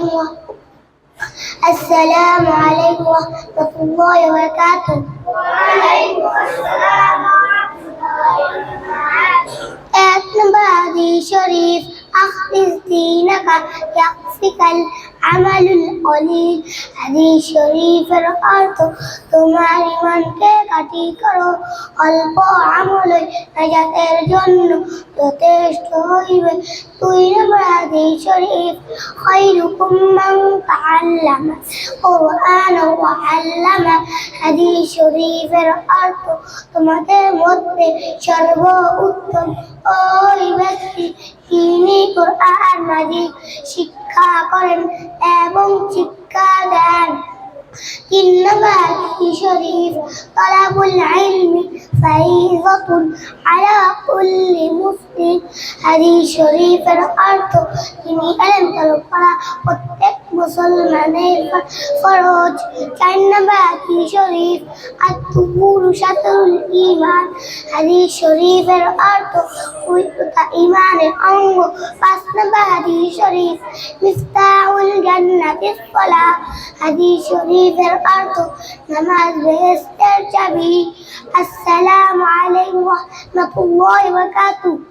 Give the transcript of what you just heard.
عليكم السلام عليكم ورحمة الله وبركاته. وعليكم السلام ورحمة الله وبركاته. এক নম্বর হাদিস শরীফ আখলিস দীনাকা ইয়াকফিকাল আমালুল কলিল। হাদিস শরীফের অর্থ তোমার ঈমানকে খাঁটি করো, অল্প আমলই নাজাতের জন্য যথেষ্ট হইবে। দুই নম্বর হাদিস শরীফ খায়রুকুম মান তাআল্লামা কুরআন ওয়া আল্লামা। হাদিস শরীফের অর্থ তোমাদের মধ্যে সর্বোত্তম ওই ব্যক্তি যিনি কুরআন মাজিদ শিক্ষা করেন এবং শিক্ষা দেন। তিন নম্বর হাদিস শরীফ তালাবুল ইলমি ফারিদাতুন আলা কুল্লি মুসলিম। হাদিস শরীফের অর্থ তিনি ইলম তলব করা প্রত্যেক মুসলমানের ফরজ। চার নম্বর হাদিস শরীফ আত-তুহুরু শাতরুল ঈমান। হাদিস শরীফের অর্থ পবিত্রতা ঈমানের অঙ্গ। পাঁচ নম্বর হাদিস শরীফ মিফতাহুল জান্নাতিস সালাহ। হাদিস শরীফের অর্থ নামাজ বেহেশতের চাবি। আসসালামু আলাইকুম ওয়া রাহমাতুল্লাহি ওয়া বারাকাতুহু।